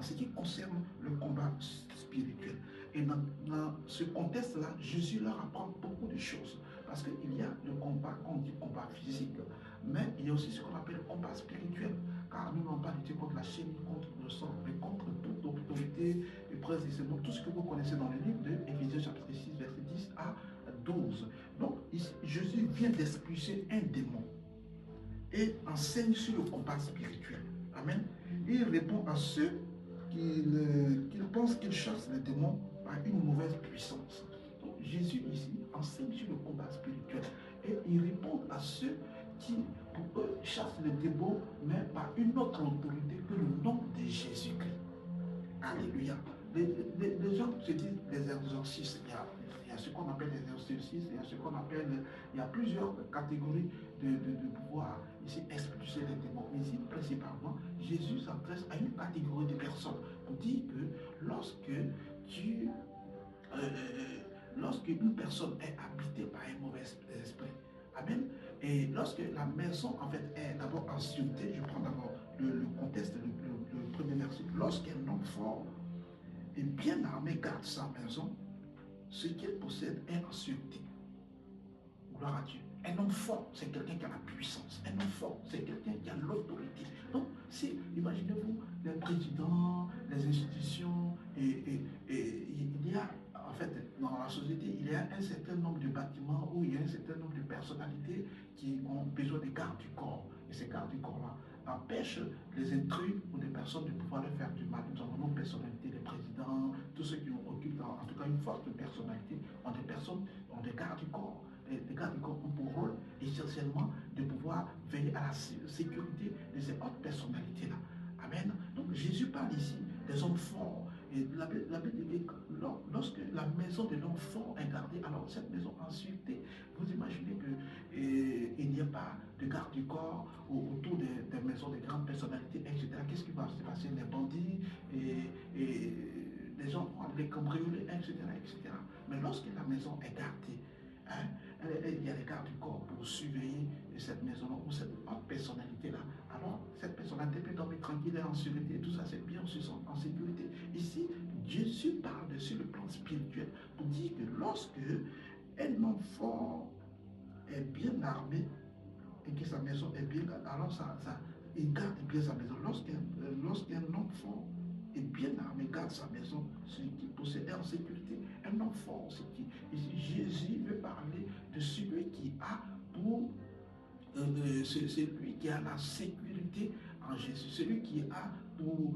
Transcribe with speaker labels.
Speaker 1: ce qui concerne le combat spirituel. Et dans ce contexte-là, Jésus leur apprend beaucoup de choses. Parce qu'il y a le combat, qu'on dit combat physique, mais il y a aussi ce qu'on appelle le combat spirituel. Car nous n'avons pas lutté contre la chair, contre le sang, mais contre toute autorité et précisément tout ce que vous connaissez dans le livre de Éphésiens chapitre 6, verset 10 à 12. Donc, ici, Jésus vient d'expulser un démon et enseigne sur le combat spirituel. Amen. Il répond à ceux qui pensent qu'ils chassent les démons par une mauvaise puissance. Donc, Jésus ici enseigne sur le combat spirituel et il répond à ceux qui, pour eux, chassent les démons, mais par une autre autorité que le nom de Jésus-Christ. Alléluia. Les gens se disent les exorcistes. Il y a ce qu'on appelle les exorcistes, il y a ce qu'on appelle, il y a plusieurs catégories de pouvoir ici expulser les démons. Mais ici, principalement, Jésus s'adresse à une catégorie de personnes pour dire que lorsque une personne est habitée par un mauvais esprit, amen, et lorsque la maison en fait est d'abord en sûreté, je prends d'abord le contexte, le premier verset, lorsqu'un homme fort et bien armé garde sa maison, ce qu'il possède est en sûreté. Gloire à Dieu. Un homme fort, c'est quelqu'un qui a la puissance. Un homme fort, c'est quelqu'un qui a l'autorité. Donc, si, imaginez-vous, les présidents, les institutions, et il y a, en fait, dans la société, il y a un certain nombre de bâtiments où il y a un certain nombre de personnalités qui ont besoin de gardes du corps. Et ces gardes du corps-là empêchent les intrus ou des personnes de pouvoir leur faire du mal. Nous avons nos personnalités, les présidents, tous ceux qui occupent en tout cas une forte personnalité, ont des personnes, ont des gardes du corps. Les gardes du corps ont pour rôle essentiellement de pouvoir veiller à la sécurité de ces hautes personnalités-là. Amen. Donc Jésus parle ici des hommes forts. Et la Bible dit que lorsque la maison de l'homme fort est gardée, alors cette maison en sûreté, vous imaginez qu'il n'y a pas de garde du corps autour des maisons des grandes personnalités, etc. Qu'est-ce qui va se passer? Les bandits et les gens vont les cambrioler, etc., etc. Mais lorsque la maison est gardée, hein, il y a les gardes du corps pour surveiller cette maison-là ou cette personnalité-là. Alors, cette personnalité peut dormir tranquille et en sécurité. Tout ça, c'est bien en sécurité. Ici, Jésus parle sur le plan spirituel pour dire que lorsque un homme fort est bien armé et que sa maison est bien gardée, alors il garde bien sa maison. Lorsqu'un homme fort est bien armé, garde sa maison, ce qui possède en sécurité. Un homme fort, ici, Jésus veut parler de celui qui a pour celui qui a la sécurité en Jésus, celui qui a pour